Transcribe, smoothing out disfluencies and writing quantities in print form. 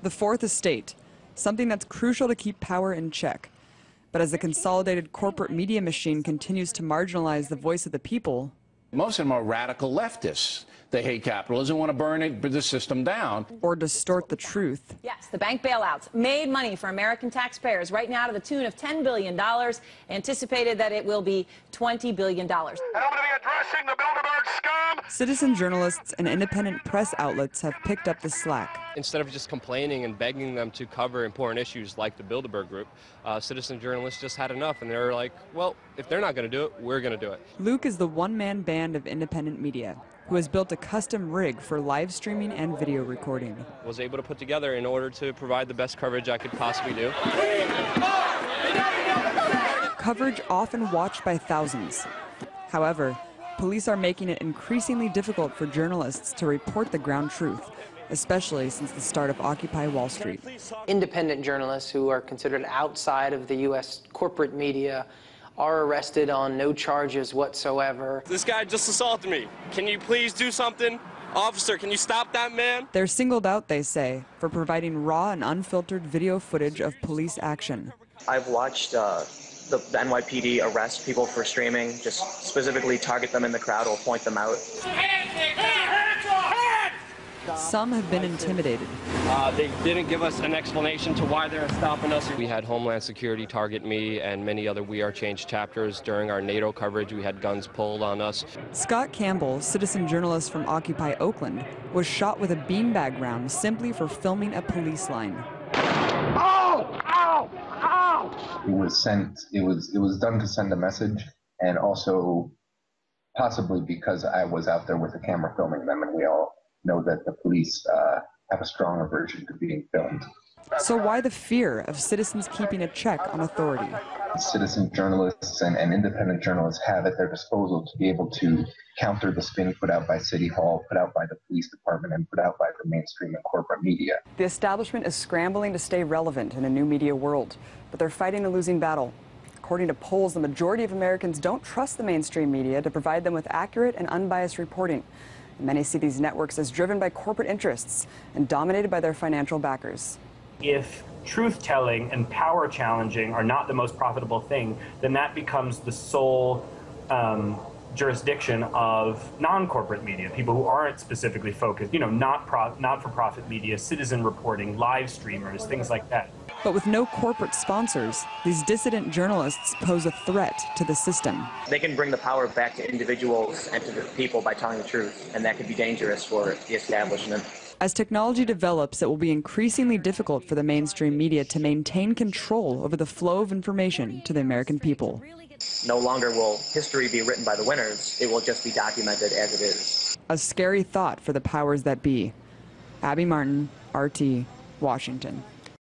The fourth estate, something that's crucial to keep power in check. But as the consolidated corporate media machine continues to marginalize the voice of the people, most of them are radical leftists. They hate capitalism, want to burn the system down. Or distort the truth. Yes, the bank bailouts made money for American taxpayers right now to the tune of $10 billion. Anticipated that it will be $20 billion. And I'm going to be addressing the Bilderberg scum. Citizen journalists and independent press outlets have picked up the slack. Instead of just complaining and begging them to cover important issues like the Bilderberg Group, citizen journalists just had enough, and they're like, well, if they're not going to do it, we're going to do it. Luke is the one-man band of independent media who has built a custom rig for live streaming and video recording. Was able to put together in order to provide the best coverage I could possibly do. Coverage often watched by thousands. However, police are making it increasingly difficult for journalists to report the ground truth, especially since the start of Occupy Wall Street. Independent journalists who are considered outside of the U.S. corporate media are arrested on no charges whatsoever. This guy just assaulted me. Can you please do something? Officer, can you stop that man? They're singled out, they say, for providing raw and unfiltered video footage of police action. I've watched the NYPD arrest people for streaming, just specifically target them in the crowd or point them out. Some have been intimidated. They didn't give us an explanation to why they're stopping us. We had Homeland Security target me and many other We Are Change chapters. During our NATO coverage, we had guns pulled on us. Scott Campbell, citizen journalist from Occupy Oakland, was shot with a beanbag round simply for filming a police line. Ow! Ow! Ow! It was done to send a message, and also possibly because I was out there with a camera filming them, and we all know that the police have a strong aversion to being filmed. So why the fear of citizens keeping a check on authority? Citizen journalists and independent journalists have at their disposal to be able to counter the spin put out by City Hall, put out by the police department, and put out by the mainstream and corporate media. The establishment is scrambling to stay relevant in a new media world, but they're fighting a losing battle. According to polls, the majority of Americans don't trust the mainstream media to provide them with accurate and unbiased reporting. Many see these networks as driven by corporate interests and dominated by their financial backers. If truth-telling and power challenging are not the most profitable thing, then that becomes the sole jurisdiction of non-corporate media, people who aren't specifically focused, not-for-profit media, citizen reporting, live streamers, things like that. But with no corporate sponsors, these dissident journalists pose a threat to the system. They can bring the power back to individuals and to the people by telling the truth, and that could be dangerous for the establishment. As technology develops, it will be increasingly difficult for the mainstream media to maintain control over the flow of information to the American people. No longer will history be written by the winners, it will just be documented as it is. A scary thought for the powers that be. Abby Martin, RT, Washington.